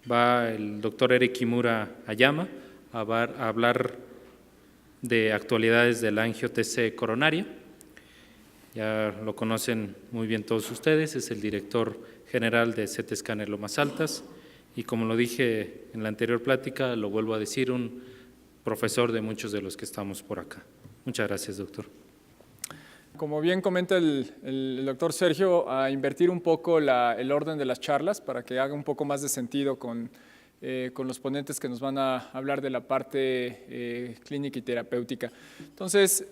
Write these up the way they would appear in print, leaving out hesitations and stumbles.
Va el doctor Eric Kimura Ayama a hablar de actualidades de la angio-TC coronaria. Ya lo conocen muy bien todos ustedes, es el director general de CT Scanner Lomas Altas y, como lo dije en la anterior plática, lo vuelvo a decir, un profesor de muchos de los que estamos por acá. Muchas gracias, doctor. Como bien comenta el doctor Sergio, a invertir un poco el orden de las charlas para que haga un poco más de sentido con los ponentes que nos van a hablar de la parte clínica y terapéutica. Entonces,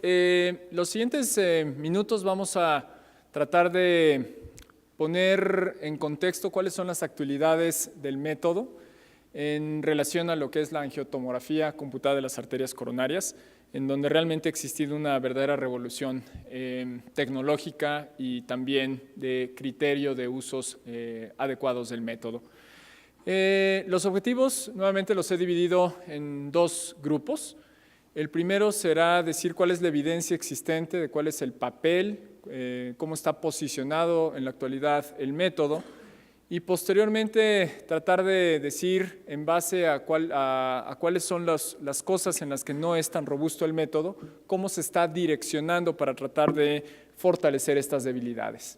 los siguientes minutos vamos a tratar de poner en contexto cuáles son las actualidades del método en relación a lo que es la angiotomografía computada de las arterias coronarias, en donde realmente ha existido una verdadera revolución tecnológica y también de criterio de usos adecuados del método. Los objetivos, nuevamente los he dividido en dos grupos. El primero será decir cuál es la evidencia existente, de cuál es el papel, cómo está posicionado en la actualidad el método, y posteriormente tratar de decir en base a cuáles son las cosas en las que no es tan robusto el método, cómo se está direccionando para tratar de fortalecer estas debilidades.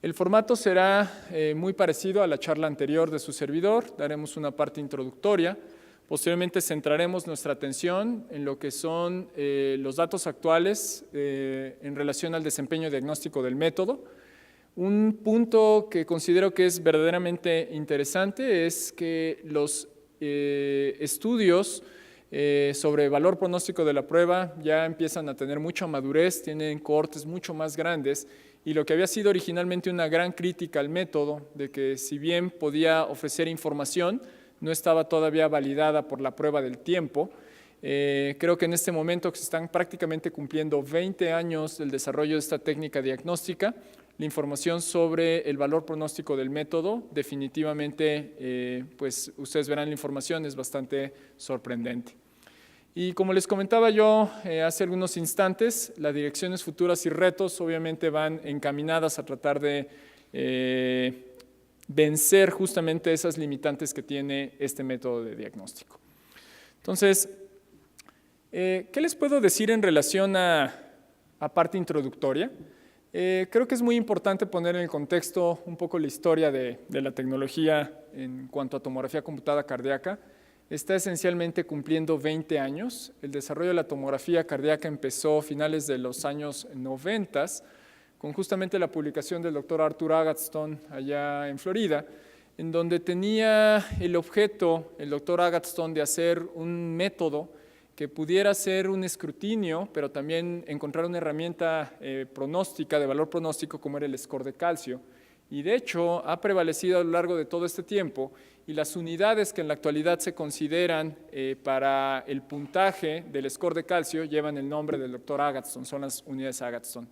El formato será muy parecido a la charla anterior de su servidor. Daremos una parte introductoria. Posteriormente centraremos nuestra atención en lo que son los datos actuales en relación al desempeño diagnóstico del método. Un punto que considero que es verdaderamente interesante es que los estudios sobre valor pronóstico de la prueba ya empiezan a tener mucha madurez, tienen cohortes mucho más grandes, y lo que había sido originalmente una gran crítica al método, de que si bien podía ofrecer información, no estaba todavía validada por la prueba del tiempo. Creo que en este momento que se están prácticamente cumpliendo 20 años del desarrollo de esta técnica diagnóstica, la información sobre el valor pronóstico del método, definitivamente, pues ustedes verán la información, es bastante sorprendente. Y como les comentaba yo hace algunos instantes, las direcciones futuras y retos obviamente van encaminadas a tratar de vencer justamente esas limitantes que tiene este método de diagnóstico. Entonces, ¿qué les puedo decir en relación a parte introductoria? Creo que es muy importante poner en el contexto un poco la historia de la tecnología en cuanto a tomografía computada cardíaca. Está esencialmente cumpliendo 20 años. El desarrollo de la tomografía cardíaca empezó a finales de los años 90, con justamente la publicación del doctor Arthur Agatston allá en Florida, en donde tenía el objeto, el doctor Agatston, de hacer un método que pudiera ser un escrutinio, pero también encontrar una herramienta pronóstica, de valor pronóstico, como era el score de calcio. Y de hecho ha prevalecido a lo largo de todo este tiempo, y las unidades que en la actualidad se consideran para el puntaje del score de calcio llevan el nombre del doctor Agatston, son las unidades Agatston.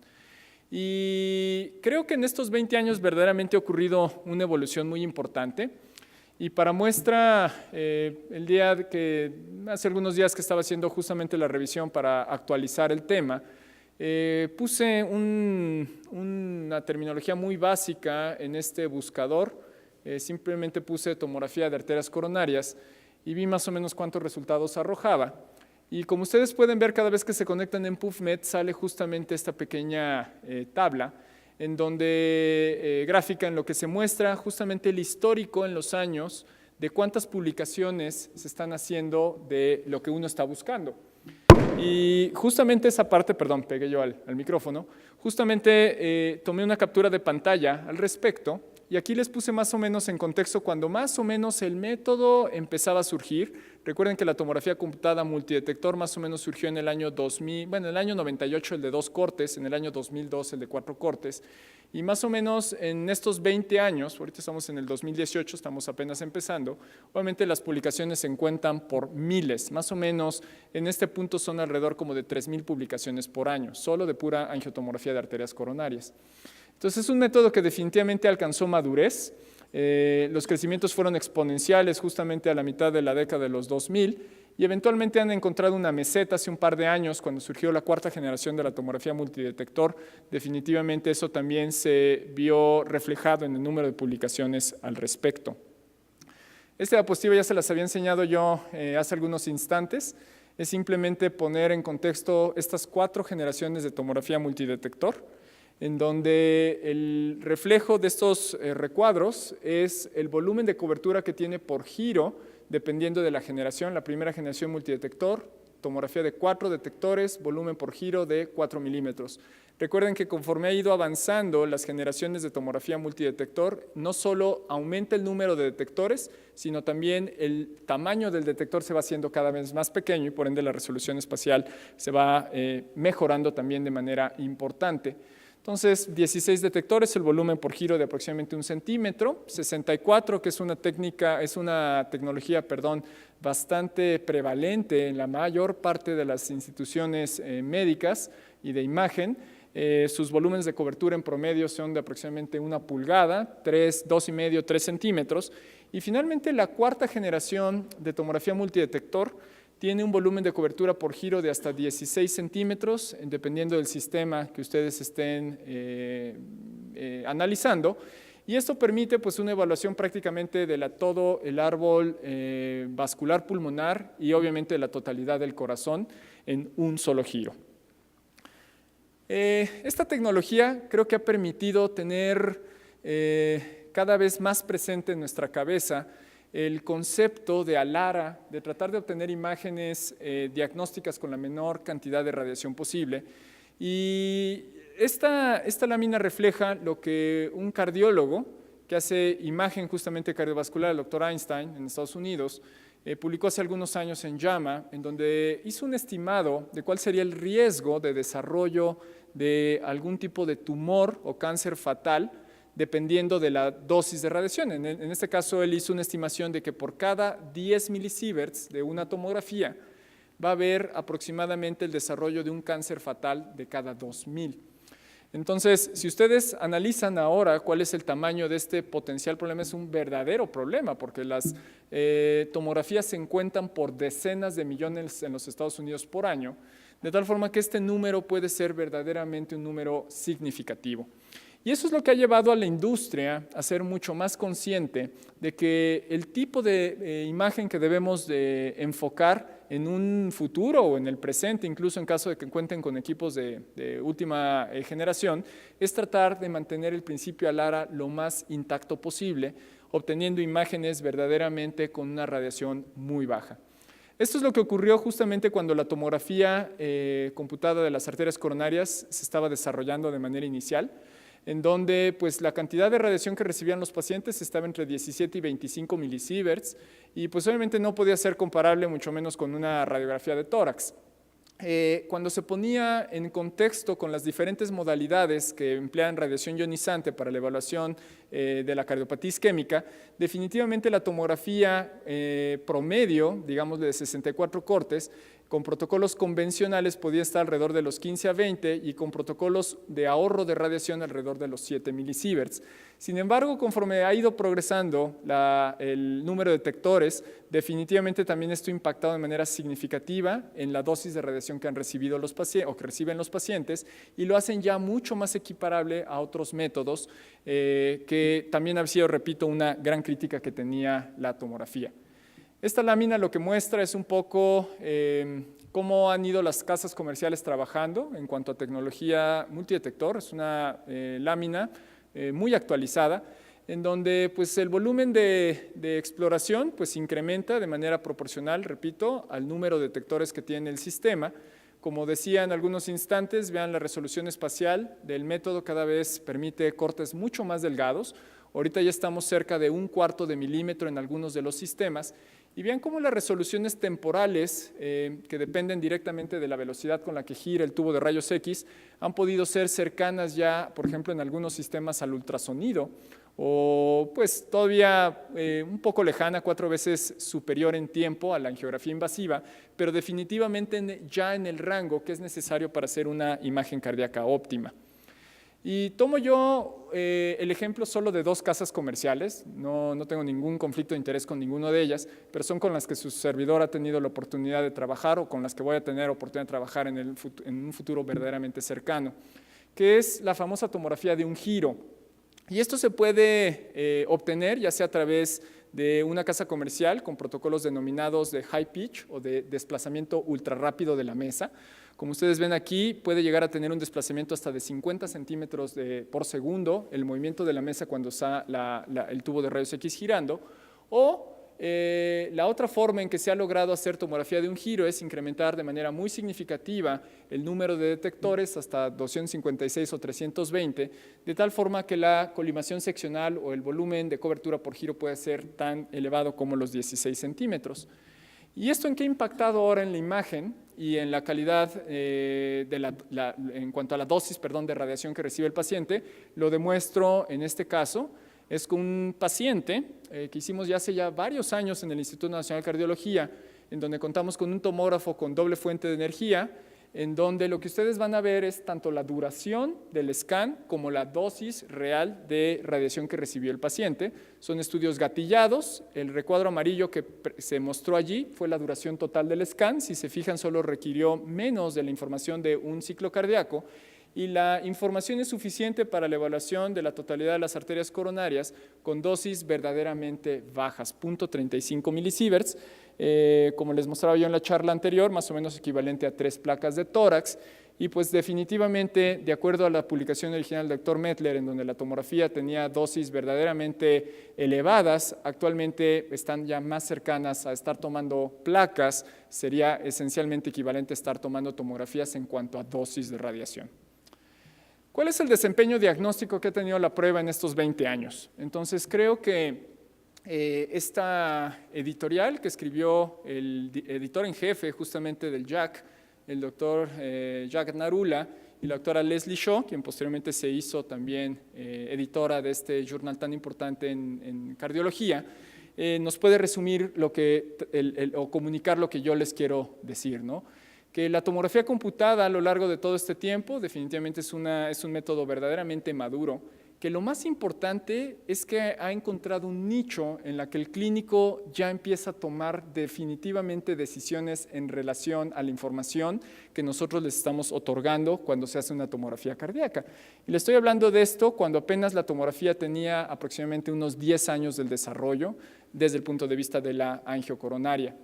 Y creo que en estos 20 años verdaderamente ha ocurrido una evolución muy importante. Y para muestra, hace algunos días que estaba haciendo justamente la revisión para actualizar el tema, puse una terminología muy básica en este buscador. Simplemente puse tomografía de arterias coronarias y vi más o menos cuántos resultados arrojaba. Y como ustedes pueden ver, cada vez que se conectan en PubMed sale justamente esta pequeña tabla, en donde gráfica en lo que se muestra justamente el histórico en los años de cuántas publicaciones se están haciendo de lo que uno está buscando. Y justamente esa parte, perdón, pegué yo al micrófono, justamente tomé una captura de pantalla al respecto, y aquí les puse más o menos en contexto cuando más o menos el método empezaba a surgir. Recuerden que la tomografía computada multidetector más o menos surgió en el año 2000, bueno, en el año 98 el de 2 cortes, en el año 2002 el de 4 cortes, y más o menos en estos 20 años, ahorita estamos en el 2018, estamos apenas empezando, obviamente las publicaciones se encuentran por miles, más o menos en este punto son alrededor como de 3,000 publicaciones por año, solo de pura angiotomografía de arterias coronarias. Entonces es un método que definitivamente alcanzó madurez. Los crecimientos fueron exponenciales justamente a la mitad de la década de los 2000 y eventualmente han encontrado una meseta hace un par de años cuando surgió la cuarta generación de la tomografía multidetector. Definitivamente eso también se vio reflejado en el número de publicaciones al respecto. Esta diapositiva ya se las había enseñado yo hace algunos instantes. Es simplemente poner en contexto estas 4 generaciones de tomografía multidetector, en donde el reflejo de estos recuadros es el volumen de cobertura que tiene por giro, dependiendo de la generación. La primera generación multidetector, tomografía de 4 detectores, volumen por giro de 4 milímetros. Recuerden que conforme ha ido avanzando las generaciones de tomografía multidetector, no solo aumenta el número de detectores, sino también el tamaño del detector se va haciendo cada vez más pequeño y por ende la resolución espacial se va mejorando también de manera importante. Entonces, 16 detectores, el volumen por giro de aproximadamente 1 centímetro, 64, que es una tecnología, bastante prevalente en la mayor parte de las instituciones médicas y de imagen. Sus volúmenes de cobertura en promedio son de aproximadamente 1 pulgada, 2,5, 3 centímetros. Y finalmente, la 4ª generación de tomografía multidetector tiene un volumen de cobertura por giro de hasta 16 centímetros, dependiendo del sistema que ustedes estén analizando. Y esto permite pues, una evaluación prácticamente de todo el árbol vascular pulmonar y obviamente de la totalidad del corazón en un solo giro. Esta tecnología creo que ha permitido tener cada vez más presente en nuestra cabeza el concepto de ALARA, de tratar de obtener imágenes diagnósticas con la menor cantidad de radiación posible. Y esta lámina refleja lo que un cardiólogo que hace imagen justamente cardiovascular, el Dr. Einstein, en Estados Unidos, publicó hace algunos años en JAMA, en donde hizo un estimado de cuál sería el riesgo de desarrollo de algún tipo de tumor o cáncer fatal dependiendo de la dosis de radiación. En este caso, él hizo una estimación de que por cada 10 milisieverts de una tomografía va a haber aproximadamente el desarrollo de un cáncer fatal de cada 2,000. Entonces, si ustedes analizan ahora cuál es el tamaño de este potencial problema, es un verdadero problema, porque las tomografías se cuentan por decenas de millones en los Estados Unidos por año, de tal forma que este número puede ser verdaderamente un número significativo. Y eso es lo que ha llevado a la industria a ser mucho más consciente de que el tipo de imagen que debemos de enfocar en un futuro o en el presente, incluso en caso de que cuenten con equipos de última generación, es tratar de mantener el principio ALARA lo más intacto posible, obteniendo imágenes verdaderamente con una radiación muy baja. Esto es lo que ocurrió justamente cuando la tomografía computada de las arterias coronarias se estaba desarrollando de manera inicial, en donde pues, la cantidad de radiación que recibían los pacientes estaba entre 17 y 25 milisieverts y pues obviamente no podía ser comparable mucho menos con una radiografía de tórax. Cuando se ponía en contexto con las diferentes modalidades que emplean radiación ionizante para la evaluación de la cardiopatía isquémica, definitivamente la tomografía promedio, digamos de 64 cortes, con protocolos convencionales podía estar alrededor de los 15 a 20 y con protocolos de ahorro de radiación alrededor de los 7 milisieverts. Sin embargo, conforme ha ido progresando el número de detectores, definitivamente también esto ha impactado de manera significativa en la dosis de radiación que han recibido los pacientes o que reciben los pacientes y lo hacen ya mucho más equiparable a otros métodos que también ha sido, repito, una gran crítica que tenía la tomografía. Esta lámina lo que muestra es un poco cómo han ido las casas comerciales trabajando en cuanto a tecnología multidetector. Es una lámina muy actualizada, en donde pues, el volumen de exploración pues, incrementa de manera proporcional, repito, al número de detectores que tiene el sistema. Como decía en algunos instantes, vean la resolución espacial del método cada vez permite cortes mucho más delgados. Ahorita ya estamos cerca de 1/4 de milímetro en algunos de los sistemas. Y vean cómo las resoluciones temporales, que dependen directamente de la velocidad con la que gira el tubo de rayos X, han podido ser cercanas ya, por ejemplo, en algunos sistemas al ultrasonido, o pues todavía un poco lejana, 4 veces superior en tiempo a la angiografía invasiva, pero definitivamente ya en el rango que es necesario para hacer una imagen cardíaca óptima. Y tomo yo el ejemplo solo de 2 casas comerciales, no tengo ningún conflicto de interés con ninguna de ellas, pero son con las que su servidor ha tenido la oportunidad de trabajar o con las que voy a tener oportunidad de trabajar en un futuro verdaderamente cercano, que es la famosa tomografía de un giro. Y esto se puede obtener ya sea a través de una casa comercial con protocolos denominados de high pitch o de desplazamiento ultra rápido de la mesa. Como ustedes ven aquí, puede llegar a tener un desplazamiento hasta de 50 centímetros por segundo, el movimiento de la mesa cuando está el tubo de rayos X girando, o la otra forma en que se ha logrado hacer tomografía de un giro es incrementar de manera muy significativa el número de detectores hasta 256 o 320, de tal forma que la colimación seccional o el volumen de cobertura por giro puede ser tan elevado como los 16 centímetros. ¿Y esto en qué ha impactado ahora en la imagen y en la calidad en cuanto a la dosis, de radiación que recibe el paciente? Lo demuestro en este caso. Es con un paciente que hicimos ya hace varios años en el Instituto Nacional de Cardiología, en donde contamos con un tomógrafo con doble fuente de energía, en donde lo que ustedes van a ver es tanto la duración del scan como la dosis real de radiación que recibió el paciente. Son estudios gatillados. El recuadro amarillo que se mostró allí fue la duración total del scan. Si se fijan, solo requirió menos de la información de un ciclo cardíaco. Y la información es suficiente para la evaluación de la totalidad de las arterias coronarias con dosis verdaderamente bajas, 0.35 milisieverts, como les mostraba yo en la charla anterior, más o menos equivalente a 3 placas de tórax. Y pues definitivamente, de acuerdo a la publicación original del Dr. Mettler, en donde la tomografía tenía dosis verdaderamente elevadas, actualmente están ya más cercanas a estar tomando placas, sería esencialmente equivalente a estar tomando tomografías en cuanto a dosis de radiación. ¿Cuál es el desempeño diagnóstico que ha tenido la prueba en estos 20 años? Entonces, creo que esta editorial que escribió el editor en jefe justamente del JACC, el doctor Jack Narula, y la doctora Leslie Shaw, quien posteriormente se hizo también editora de este journal tan importante en cardiología, nos puede resumir o comunicar lo que yo les quiero decir, ¿no? Que la tomografía computada a lo largo de todo este tiempo definitivamente es un método verdaderamente maduro, que lo más importante es que ha encontrado un nicho en la que el clínico ya empieza a tomar definitivamente decisiones en relación a la información que nosotros les estamos otorgando cuando se hace una tomografía cardíaca. Y le estoy hablando de esto cuando apenas la tomografía tenía aproximadamente unos 10 años del desarrollo desde el punto de vista de la angiocoronaria.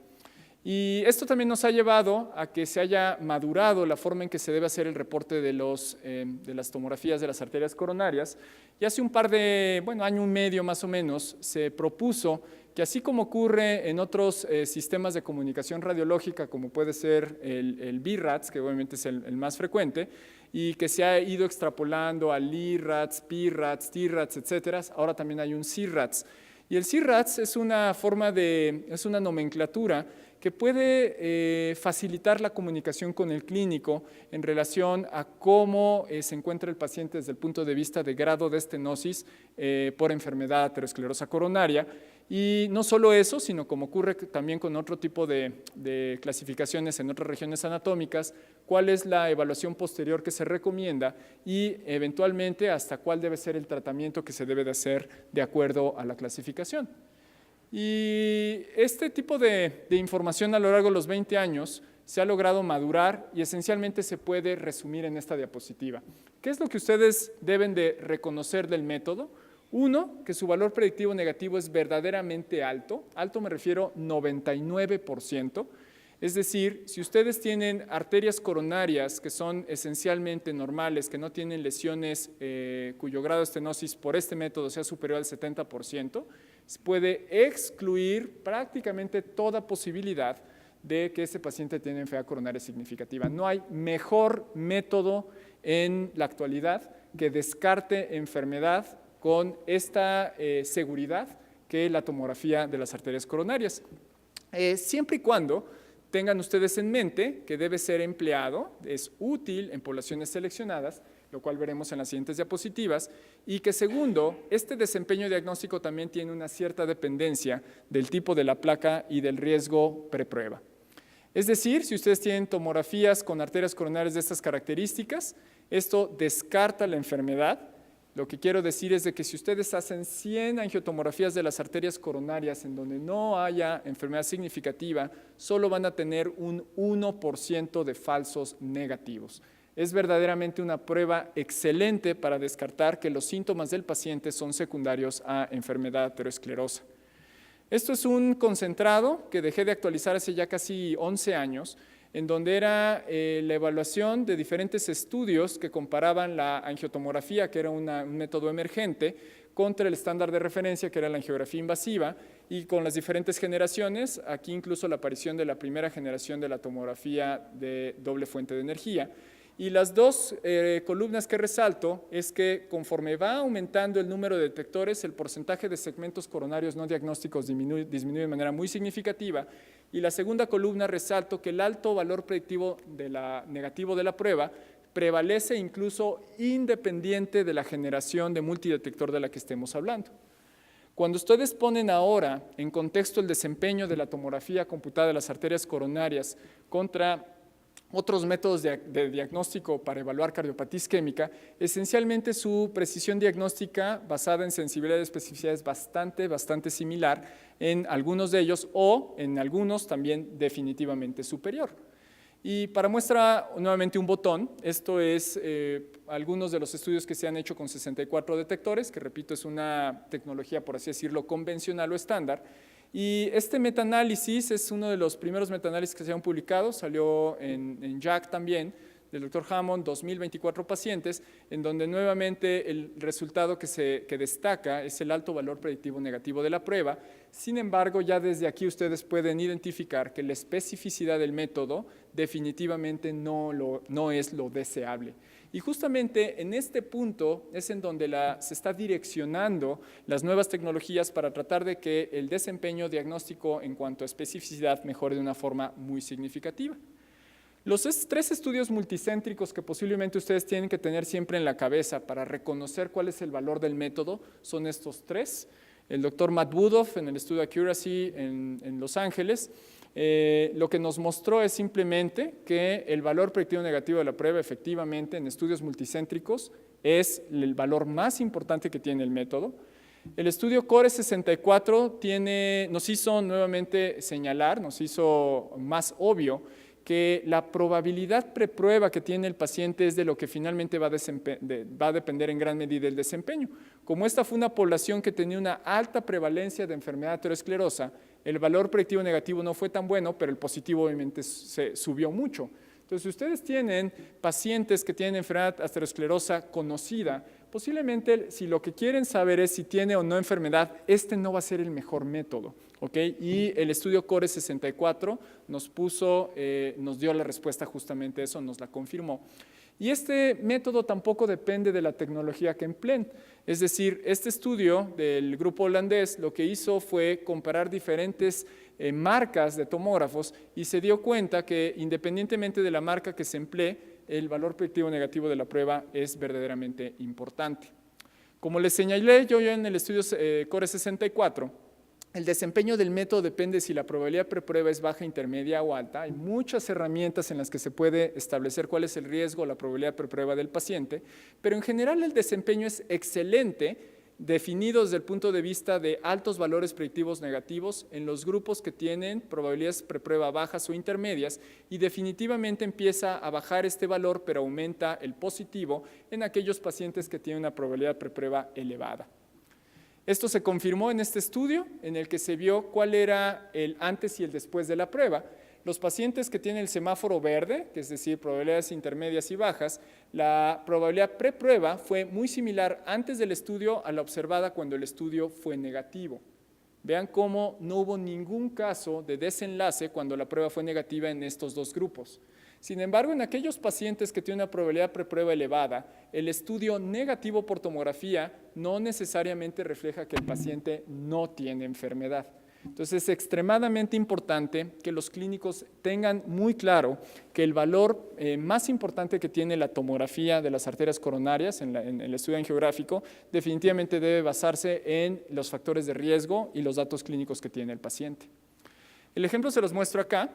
Y esto también nos ha llevado a que se haya madurado la forma en que se debe hacer el reporte de las tomografías de las arterias coronarias. Y hace año y medio más o menos, se propuso que así como ocurre en otros sistemas de comunicación radiológica, como puede ser el BRADS, que obviamente es el más frecuente, y que se ha ido extrapolando al IRADS, PRADS, TRADS, etcétera, ahora también hay un CRADS. Y el CRADS es una nomenclatura que puede facilitar la comunicación con el clínico en relación a cómo se encuentra el paciente desde el punto de vista de grado de estenosis por enfermedad aterosclerosa coronaria. Y no solo eso, sino como ocurre también con otro tipo de clasificaciones en otras regiones anatómicas, cuál es la evaluación posterior que se recomienda y eventualmente hasta cuál debe ser el tratamiento que se debe de hacer de acuerdo a la clasificación. Y este tipo de información a lo largo de los 20 años se ha logrado madurar y esencialmente se puede resumir en esta diapositiva. ¿Qué es lo que ustedes deben de reconocer del método? Uno, que su valor predictivo negativo es verdaderamente alto. Alto me refiero 99%. Es decir, si ustedes tienen arterias coronarias que son esencialmente normales, que no tienen lesiones cuyo grado de estenosis por este método sea superior al 70%, se puede excluir prácticamente toda posibilidad de que ese paciente tiene enfermedad coronaria significativa. No hay mejor método en la actualidad que descarte enfermedad con esta seguridad que la tomografía de las arterias coronarias. Siempre y cuando tengan ustedes en mente que debe ser empleado, es útil en poblaciones seleccionadas, lo cual veremos en las siguientes diapositivas, y que segundo, este desempeño diagnóstico también tiene una cierta dependencia del tipo de la placa y del riesgo preprueba. Es decir, si ustedes tienen tomografías con arterias coronarias de estas características, esto descarta la enfermedad. Lo que quiero decir es de que si ustedes hacen 100 angiotomografías de las arterias coronarias en donde no haya enfermedad significativa, solo van a tener un 1% de falsos negativos. Es verdaderamente una prueba excelente para descartar que los síntomas del paciente son secundarios a enfermedad aterosclerosa. Esto es un concentrado que dejé de actualizar hace ya casi 11 años, en donde era la evaluación de diferentes estudios que comparaban la angiotomografía, que era un método emergente, contra el estándar de referencia, que era la angiografía invasiva, y con las diferentes generaciones, aquí incluso la aparición de la primera generación de la tomografía de doble fuente de energía. Y las dos columnas que resalto es que conforme va aumentando el número de detectores, el porcentaje de segmentos coronarios no diagnósticos disminuye de manera muy significativa. Y la segunda columna resalto que el alto valor predictivo negativo de la prueba prevalece incluso independiente de la generación de multidetector de la que estemos hablando. Cuando ustedes ponen ahora en contexto el desempeño de la tomografía computada de las arterias coronarias contra otros métodos de diagnóstico para evaluar cardiopatía isquémica, esencialmente su precisión diagnóstica basada en sensibilidad y especificidad es bastante similar en algunos de ellos o en algunos también definitivamente superior. Y para muestra nuevamente un botón, esto es algunos de los estudios que se han hecho con 64 detectores, que repito es una tecnología por así decirlo convencional o estándar. Y este metaanálisis es uno de los primeros metaanálisis que se han publicado, salió en JACC también, del Dr. Hammond, 2024 pacientes, en donde nuevamente el resultado que destaca es el alto valor predictivo negativo de la prueba. Sin embargo, ya desde aquí ustedes pueden identificar que la especificidad del método definitivamente no es lo deseable. Y justamente en este punto es en donde se está direccionando las nuevas tecnologías para tratar de que el desempeño diagnóstico en cuanto a especificidad mejore de una forma muy significativa. Los tres estudios multicéntricos que posiblemente ustedes tienen que tener siempre en la cabeza para reconocer cuál es el valor del método son estos tres. El doctor Matt Budoff en el estudio Accuracy en Los Ángeles, lo que nos mostró es simplemente que el valor predictivo negativo de la prueba efectivamente en estudios multicéntricos es el valor más importante que tiene el método. El estudio CORE 64 nos hizo nuevamente señalar, nos hizo más obvio que la probabilidad preprueba que tiene el paciente es de lo que finalmente va a depender en gran medida del desempeño. Como esta fue una población que tenía una alta prevalencia de enfermedad aterosclerosa, el valor predictivo negativo no fue tan bueno, pero el positivo obviamente se subió mucho. Entonces, si ustedes tienen pacientes que tienen enfermedad aterosclerosa conocida, posiblemente si lo que quieren saber es si tiene o no enfermedad, este no va a ser el mejor método. ¿Okay? Y el estudio CORE 64 nos dio la respuesta justamente a eso, nos la confirmó. Y este método tampoco depende de la tecnología que empleen. Es decir, este estudio del grupo holandés lo que hizo fue comparar diferentes marcas de tomógrafos y se dio cuenta que independientemente de la marca que se emplee, el valor predictivo negativo de la prueba es verdaderamente importante. Como les señalé yo en el estudio CORE 64, el desempeño del método depende si la probabilidad preprueba es baja, intermedia o alta. Hay muchas herramientas en las que se puede establecer cuál es el riesgo o la probabilidad preprueba del paciente, pero en general el desempeño es excelente, definido desde el punto de vista de altos valores predictivos negativos en los grupos que tienen probabilidades preprueba bajas o intermedias y definitivamente empieza a bajar este valor, pero aumenta el positivo en aquellos pacientes que tienen una probabilidad preprueba elevada. Esto se confirmó en este estudio en el que se vio cuál era el antes y el después de la prueba. Los pacientes que tienen el semáforo verde, que es decir, probabilidades intermedias y bajas, la probabilidad preprueba fue muy similar antes del estudio a la observada cuando el estudio fue negativo. Vean cómo no hubo ningún caso de desenlace cuando la prueba fue negativa en estos dos grupos. Sin embargo, en aquellos pacientes que tienen una probabilidad preprueba elevada, el estudio negativo por tomografía no necesariamente refleja que el paciente no tiene enfermedad. Entonces, es extremadamente importante que los clínicos tengan muy claro que el valor más importante que tiene la tomografía de las arterias coronarias en el estudio angiográfico definitivamente debe basarse en los factores de riesgo y los datos clínicos que tiene el paciente. El ejemplo se los muestro acá.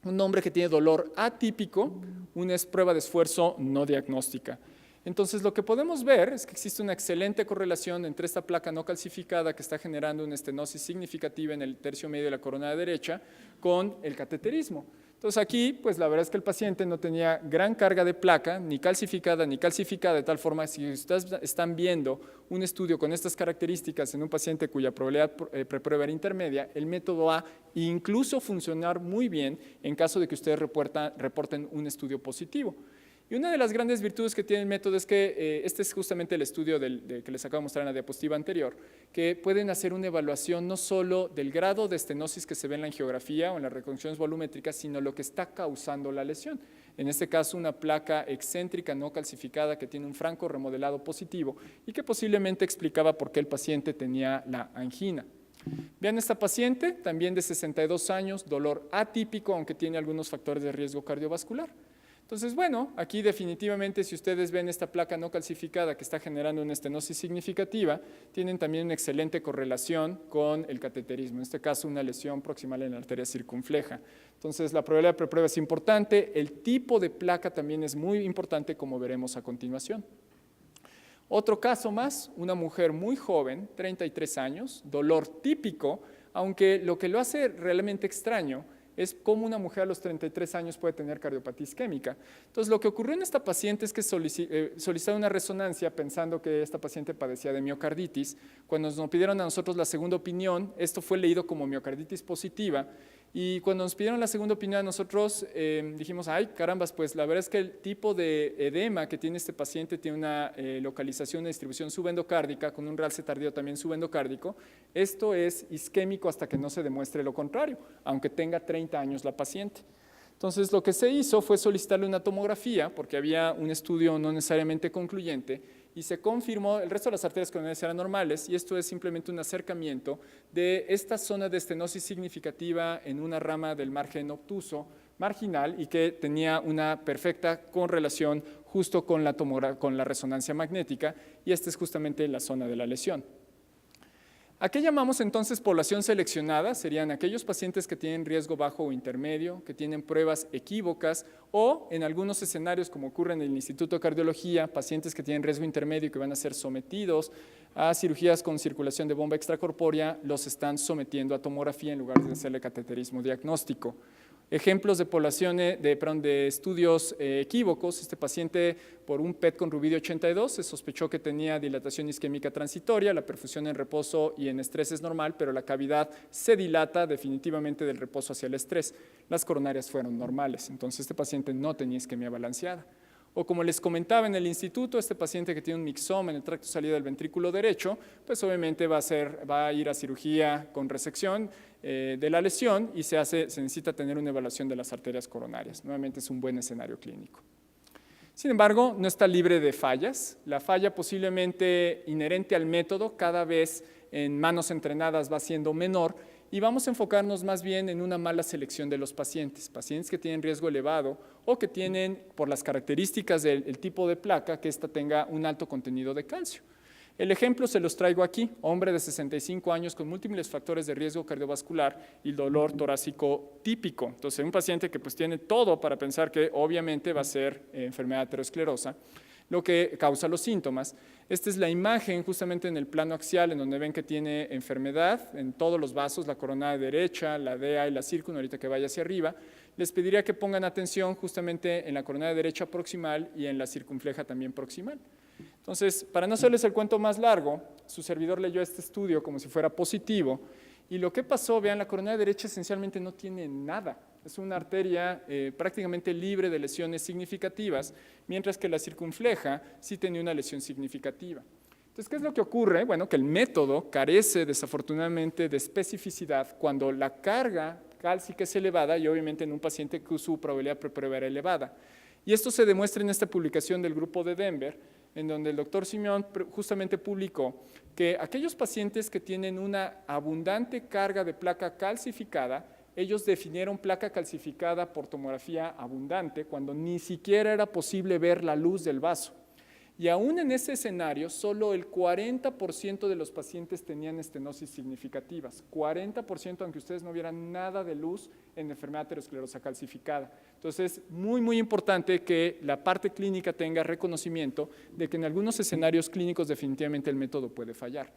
Un hombre que tiene dolor atípico, una prueba de esfuerzo no diagnóstica. Entonces, lo que podemos ver es que existe una excelente correlación entre esta placa no calcificada que está generando una estenosis significativa en el tercio medio de la corona derecha con el cateterismo. Entonces aquí, pues la verdad es que el paciente no tenía gran carga de placa, ni calcificada, de tal forma que si ustedes están viendo un estudio con estas características en un paciente cuya probabilidad preprueba era intermedia, el método va a incluso funcionar muy bien en caso de que ustedes reporten un estudio positivo. Y una de las grandes virtudes que tiene el método es que, este es justamente el estudio que les acabo de mostrar en la diapositiva anterior, que pueden hacer una evaluación no solo del grado de estenosis que se ve en la angiografía o en las reconstrucciones volumétricas, sino lo que está causando la lesión. En este caso, una placa excéntrica no calcificada que tiene un franco remodelado positivo y que posiblemente explicaba por qué el paciente tenía la angina. Vean esta paciente, también de 62 años, dolor atípico, aunque tiene algunos factores de riesgo cardiovascular. Entonces, bueno, aquí definitivamente si ustedes ven esta placa no calcificada que está generando una estenosis significativa, tienen también una excelente correlación con el cateterismo, en este caso una lesión proximal en la arteria circunfleja. Entonces, la probabilidad de preprueba es importante, el tipo de placa también es muy importante, como veremos a continuación. Otro caso más, una mujer muy joven, 33 años, dolor típico, aunque lo que lo hace realmente extraño es cómo una mujer a los 33 años puede tener cardiopatía isquémica. Entonces, lo que ocurrió en esta paciente es que solicitaron una resonancia pensando que esta paciente padecía de miocarditis. Cuando nos pidieron a nosotros la segunda opinión, esto fue leído como miocarditis positiva. Y cuando nos pidieron la segunda opinión a nosotros, dijimos, ay, carambas, pues la verdad es que el tipo de edema que tiene este paciente tiene una localización de distribución subendocárdica con un realce tardío también subendocárdico. Esto es isquémico hasta que no se demuestre lo contrario, aunque tenga 30 años la paciente. Entonces, lo que se hizo fue solicitarle una tomografía, porque había un estudio no necesariamente concluyente, y se confirmó, el resto de las arterias coronarias eran normales, y esto es simplemente un acercamiento de esta zona de estenosis significativa en una rama del margen obtuso marginal y que tenía una perfecta correlación justo con la resonancia magnética, y esta es justamente la zona de la lesión. ¿A qué llamamos entonces población seleccionada? Serían aquellos pacientes que tienen riesgo bajo o intermedio, que tienen pruebas equívocas o en algunos escenarios, como ocurre en el Instituto de Cardiología, pacientes que tienen riesgo intermedio y que van a ser sometidos a cirugías con circulación de bomba extracorpórea, los están sometiendo a tomografía en lugar de hacerle cateterismo diagnóstico. Ejemplos de población de estudios equívocos. Este paciente, por un PET con rubidio 82, se sospechó que tenía dilatación isquémica transitoria, la perfusión en reposo y en estrés es normal, pero la cavidad se dilata definitivamente del reposo hacia el estrés. Las coronarias fueron normales, entonces este paciente no tenía isquemia balanceada. O como les comentaba en el instituto, este paciente que tiene un mixoma en el tracto de salida del ventrículo derecho, pues obviamente va a ir a cirugía con resección de la lesión y se necesita tener una evaluación de las arterias coronarias. Nuevamente es un buen escenario clínico. Sin embargo, no está libre de fallas. La falla posiblemente inherente al método cada vez en manos entrenadas va siendo menor, y vamos a enfocarnos más bien en una mala selección de los pacientes, pacientes que tienen riesgo elevado o que tienen, por las características del tipo de placa, que ésta tenga un alto contenido de calcio. El ejemplo se los traigo aquí, hombre de 65 años con múltiples factores de riesgo cardiovascular y dolor torácico típico. Entonces, un paciente que pues tiene todo para pensar que obviamente va a ser enfermedad aterosclerosa, lo que causa los síntomas. Esta es la imagen justamente en el plano axial, en donde ven que tiene enfermedad en todos los vasos, la coronaria derecha, la DEA y la círcula, ahorita que vaya hacia arriba. Les pediría que pongan atención justamente en la coronaria derecha proximal y en la circunfleja también proximal. Entonces, para no hacerles el cuento más largo, su servidor leyó este estudio como si fuera positivo, y lo que pasó, vean, la coronaria derecha esencialmente no tiene nada. Es una arteria prácticamente libre de lesiones significativas, mientras que la circunfleja sí tenía una lesión significativa. Entonces, ¿qué es lo que ocurre? Bueno, que el método carece desafortunadamente de especificidad cuando la carga cálcica es elevada y obviamente en un paciente que su probabilidad de preprueba era elevada. Y esto se demuestra en esta publicación del grupo de Denver, en donde el doctor Simeón justamente publicó que aquellos pacientes que tienen una abundante carga de placa calcificada, ellos definieron placa calcificada por tomografía abundante cuando ni siquiera era posible ver la luz del vaso. Y aún en ese escenario, solo el 40% de los pacientes tenían estenosis significativas. 40%, aunque ustedes no vieran nada de luz en enfermedad aterosclerosa calcificada. Entonces, muy importante que la parte clínica tenga reconocimiento de que en algunos escenarios clínicos definitivamente el método puede fallar.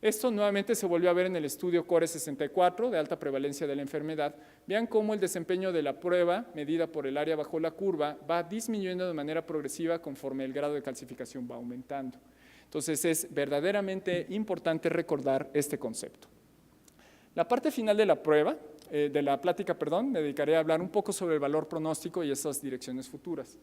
Esto nuevamente se volvió a ver en el estudio CORE 64 de alta prevalencia de la enfermedad. Vean cómo el desempeño de la prueba, medida por el área bajo la curva, va disminuyendo de manera progresiva conforme el grado de calcificación va aumentando. Entonces es verdaderamente importante recordar este concepto. La parte final de la prueba, de la plática, perdón, me dedicaré a hablar un poco sobre el valor pronóstico y esas direcciones futuras.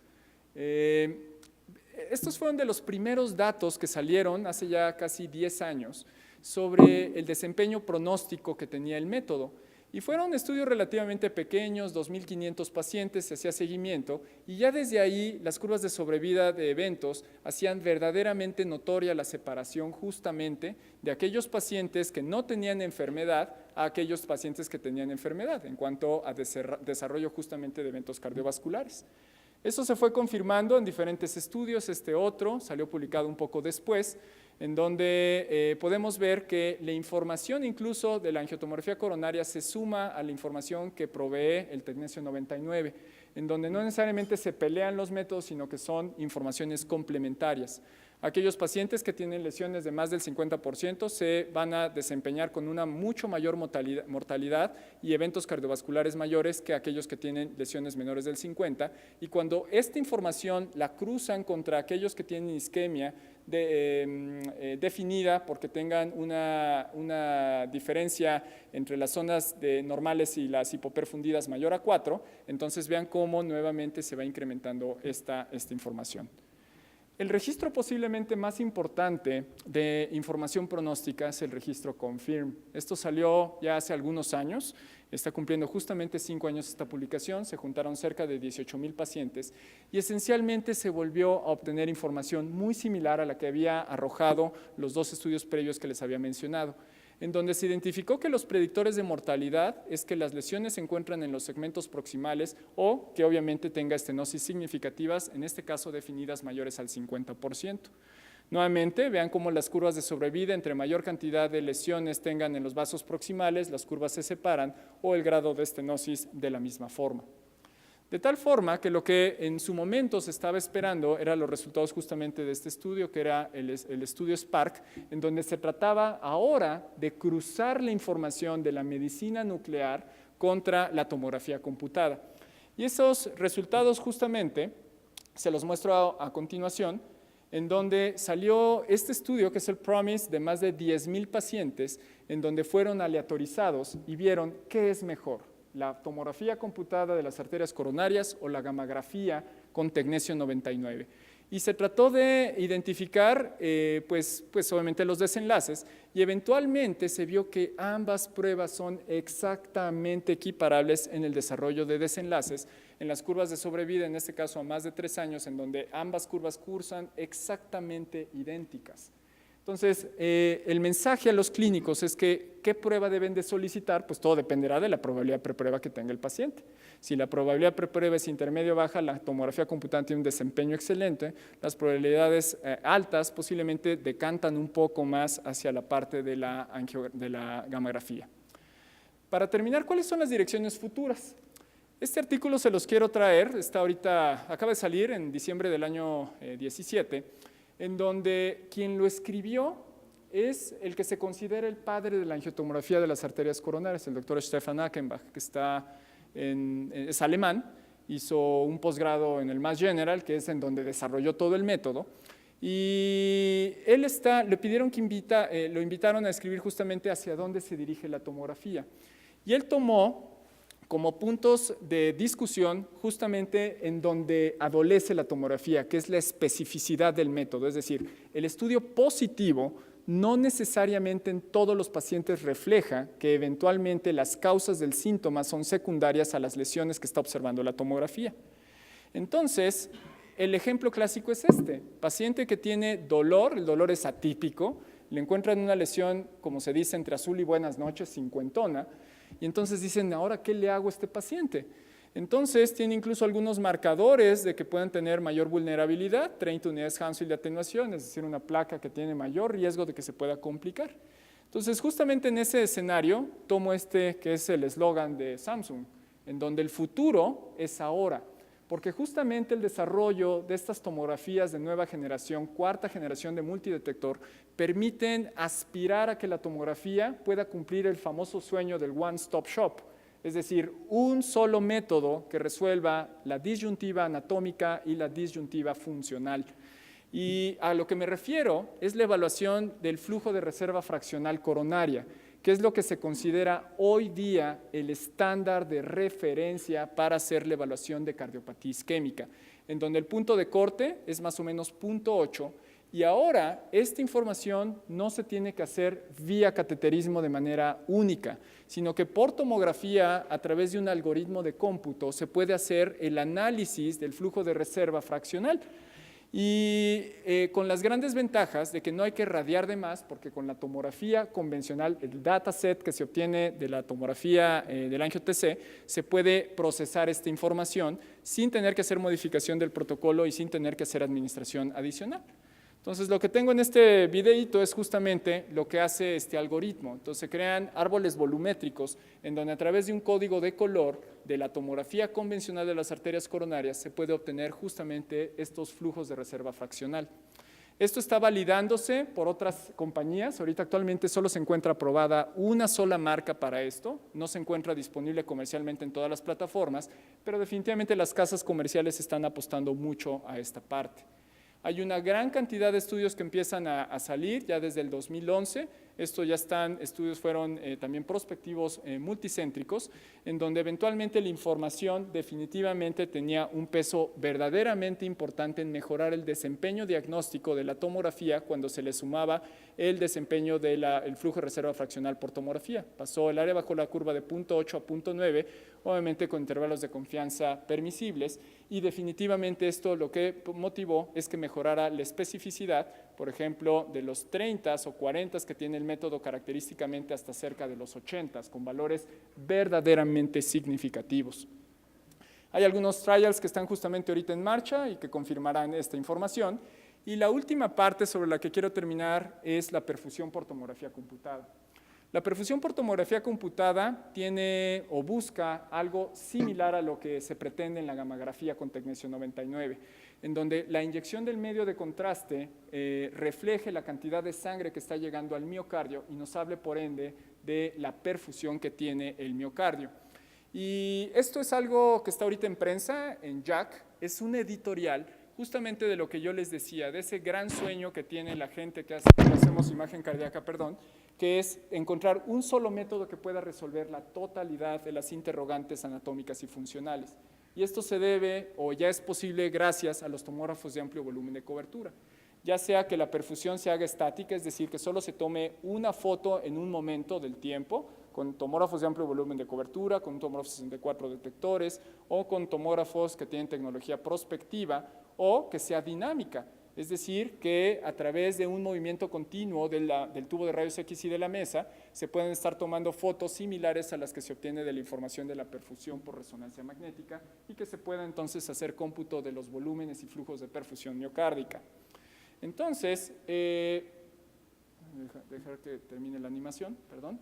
Estos fueron de los primeros datos que salieron hace ya casi 10 años sobre el desempeño pronóstico que tenía el método. Y fueron estudios relativamente pequeños, 2.500 pacientes, se hacía seguimiento, y ya desde ahí las curvas de sobrevida de eventos hacían verdaderamente notoria la separación justamente de aquellos pacientes que no tenían enfermedad a aquellos pacientes que tenían enfermedad en cuanto a desarrollo justamente de eventos cardiovasculares. Eso se fue confirmando en diferentes estudios. Este otro salió publicado un poco después, en donde podemos ver que la información incluso de la angiotomografía coronaria se suma a la información que provee el Tecnesio 99, en donde no necesariamente se pelean los métodos, sino que son informaciones complementarias. Aquellos pacientes que tienen lesiones de más del 50% se van a desempeñar con una mucho mayor mortalidad y eventos cardiovasculares mayores que aquellos que tienen lesiones menores del 50%. Y cuando esta información la cruzan contra aquellos que tienen isquemia definida porque tengan una diferencia entre las zonas normales y las hipoperfundidas mayor a 4, entonces vean cómo nuevamente se va incrementando esta información. El registro posiblemente más importante de información pronóstica es el registro CONFIRM. Esto salió ya hace algunos años, está cumpliendo justamente 5 años esta publicación, se juntaron cerca de 18,000 pacientes y esencialmente se volvió a obtener información muy similar a la que había arrojado los 2 estudios previos que les había mencionado, en donde se identificó que los predictores de mortalidad es que las lesiones se encuentran en los segmentos proximales o que obviamente tenga estenosis significativas, en este caso definidas mayores al 50%. Nuevamente, vean cómo las curvas de sobrevida entre mayor cantidad de lesiones tengan en los vasos proximales, las curvas se separan o el grado de estenosis de la misma forma. De tal forma que lo que en su momento se estaba esperando eran los resultados justamente de este estudio, que era el estudio SPARC, en donde se trataba ahora de cruzar la información de la medicina nuclear contra la tomografía computada. Y esos resultados justamente se los muestro a continuación, en donde salió este estudio, que es el PROMISE, de más de 10,000 pacientes, en donde fueron aleatorizados y vieron qué es mejor, la tomografía computada de las arterias coronarias o la gammagrafía con Tecnesio 99. Y se trató de identificar, pues obviamente los desenlaces, y eventualmente se vio que ambas pruebas son exactamente equiparables en el desarrollo de desenlaces, en las curvas de sobrevida, en este caso a más de 3 años, en donde ambas curvas cursan exactamente idénticas. Entonces, el mensaje a los clínicos es que, ¿qué prueba deben de solicitar? Pues todo dependerá de la probabilidad preprueba que tenga el paciente. Si la probabilidad preprueba es intermedio baja, la tomografía computada tiene un desempeño excelente. Las probabilidades altas posiblemente decantan un poco más hacia la parte de la gammagrafía. Para terminar, ¿cuáles son las direcciones futuras? Este artículo se los quiero traer, acaba de salir en diciembre del año 17, en donde quien lo escribió es el que se considera el padre de la angiotomografía de las arterias coronarias, el doctor Stefan Achenbach, que es alemán, hizo un posgrado en el Mass General, que es en donde desarrolló todo el método, y le pidieron que lo invitaron a escribir justamente hacia dónde se dirige la tomografía. Y él tomó como puntos de discusión justamente en donde adolece la tomografía, que es la especificidad del método, es decir, el estudio positivo no necesariamente en todos los pacientes refleja que eventualmente las causas del síntoma son secundarias a las lesiones que está observando la tomografía. Entonces, el ejemplo clásico es este, paciente que tiene dolor, el dolor es atípico, le encuentran una lesión, como se dice, entre azul y buenas noches, cincuentona, y entonces dicen, ¿ahora qué le hago a este paciente? Entonces tiene incluso algunos marcadores de que puedan tener mayor vulnerabilidad, 30 unidades Hounsfield de atenuación, es decir, una placa que tiene mayor riesgo de que se pueda complicar. Entonces justamente en ese escenario tomo que es el eslogan de Samsung, en donde el futuro es ahora. porque justamente el desarrollo de estas tomografías de nueva generación, cuarta generación de multidetector, permiten aspirar a que la tomografía pueda cumplir el famoso sueño del one-stop shop, es decir, un solo método que resuelva la disyuntiva anatómica y la disyuntiva funcional. Y a lo que me refiero es la evaluación del flujo de reserva fraccional coronaria, que es lo que se considera hoy día el estándar de referencia para hacer la evaluación de cardiopatía isquémica, en donde el punto de corte es más o menos 0.8, y ahora esta información no se tiene que hacer vía cateterismo de manera única, sino que por tomografía, a través de un algoritmo de cómputo, se puede hacer el análisis del flujo de reserva fraccional. Y con las grandes ventajas de que no hay que radiar de más, porque con la tomografía convencional, el dataset que se obtiene de la tomografía del angio-TC, se puede procesar esta información sin tener que hacer modificación del protocolo y sin tener que hacer administración adicional. Entonces, lo que tengo en este videíto es justamente lo que hace este algoritmo. Entonces, se crean árboles volumétricos en donde a través de un código de color de la tomografía convencional de las arterias coronarias se puede obtener justamente estos flujos de reserva fraccional. Esto está validándose por otras compañías. Ahorita actualmente solo se encuentra aprobada una sola marca para esto. No se encuentra disponible comercialmente en todas las plataformas, pero definitivamente las casas comerciales están apostando mucho a esta parte. Hay una gran cantidad de estudios que empiezan a salir ya desde el 2011. Estos ya están, estudios fueron también prospectivos multicéntricos, en donde eventualmente la información definitivamente tenía un peso verdaderamente importante en mejorar el desempeño diagnóstico de la tomografía cuando se le sumaba el desempeño del flujo de reserva fraccional por tomografía. Pasó el área bajo la curva de 0.8 a 0.9, obviamente con intervalos de confianza permisibles, y definitivamente esto lo que motivó es que mejorara la especificidad, por ejemplo, de los 30 o 40 que tiene el método característicamente hasta cerca de los 80, con valores verdaderamente significativos. Hay algunos trials que están justamente ahorita en marcha y que confirmarán esta información. Y la última parte sobre la que quiero terminar es la perfusión por tomografía computada. La perfusión por tomografía computada tiene o busca algo similar a lo que se pretende en la gammagrafía con tecnesio 99, en donde la inyección del medio de contraste refleje la cantidad de sangre que está llegando al miocardio y nos hable por ende de la perfusión que tiene el miocardio. Y esto es algo que está ahorita en prensa, en JACC, es un editorial justamente de lo que yo les decía, de ese gran sueño que tiene la gente que hacemos imagen cardíaca, que es encontrar un solo método que pueda resolver la totalidad de las interrogantes anatómicas y funcionales. Y esto se debe, o ya es posible, gracias a los tomógrafos de amplio volumen de cobertura. Ya sea que la perfusión se haga estática, es decir, que solo se tome una foto en un momento del tiempo, con tomógrafos de amplio volumen de cobertura, con tomógrafos 64 detectores, o con tomógrafos que tienen tecnología prospectiva, o que sea dinámica. Es decir, que a través de un movimiento continuo del tubo de rayos X y de la mesa, se pueden estar tomando fotos similares a las que se obtiene de la información de la perfusión por resonancia magnética y que se pueda entonces hacer cómputo de los volúmenes y flujos de perfusión miocárdica. Entonces, dejar que termine la animación, perdón.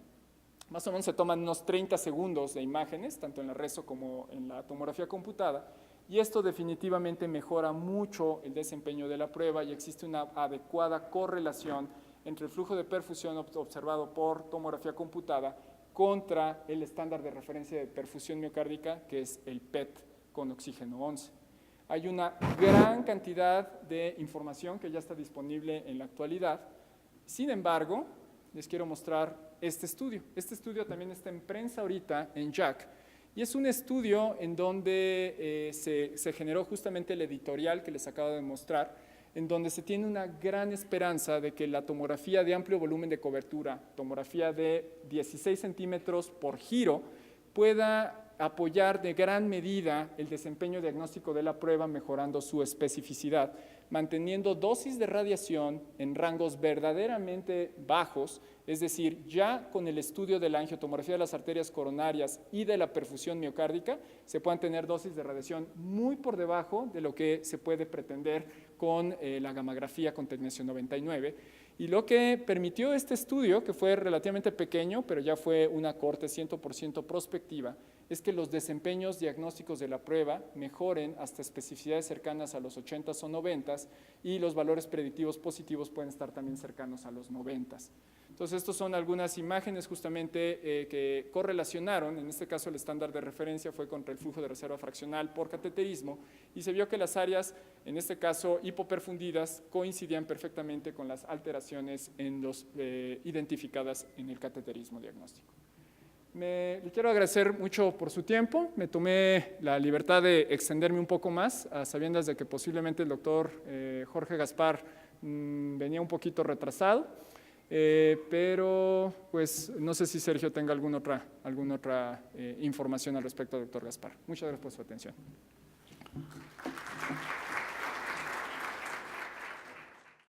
Más o menos se toman unos 30 segundos de imágenes, tanto en la reso como en la tomografía computada, y esto definitivamente mejora mucho el desempeño de la prueba y existe una adecuada correlación entre el flujo de perfusión observado por tomografía computada contra el estándar de referencia de perfusión miocárdica, que es el PET con oxígeno 11. Hay una gran cantidad de información que ya está disponible en la actualidad. Sin embargo, les quiero mostrar este estudio. Este estudio también está en prensa ahorita en JACC. Y es un estudio en donde se generó justamente el editorial que les acabo de mostrar, en donde se tiene una gran esperanza de que la tomografía de amplio volumen de cobertura, tomografía de 16 centímetros por giro, pueda apoyar de gran medida el desempeño diagnóstico de la prueba, mejorando su especificidad, manteniendo dosis de radiación en rangos verdaderamente bajos, es decir, ya con el estudio de la angiotomografía de las arterias coronarias y de la perfusión miocárdica, se puedan tener dosis de radiación muy por debajo de lo que se puede pretender con la gammagrafía con tecnesio 99. Y lo que permitió este estudio, que fue relativamente pequeño, pero ya fue una corte 100% prospectiva, es que los desempeños diagnósticos de la prueba mejoren hasta especificidades cercanas a los 80 o 90 y los valores predictivos positivos pueden estar también cercanos a los 90. Entonces, estas son algunas imágenes justamente que correlacionaron, en este caso el estándar de referencia fue contra el flujo de reserva fraccional por cateterismo y se vio que las áreas, en este caso hipoperfundidas, coincidían perfectamente con las alteraciones identificadas en el cateterismo diagnóstico. Le quiero agradecer mucho por su tiempo, me tomé la libertad de extenderme un poco más, a sabiendas de que posiblemente el doctor Jorge Gaspar venía un poquito retrasado, pero pues no sé si Sergio tenga alguna otra información al respecto, doctor Gaspar. Muchas gracias por su atención.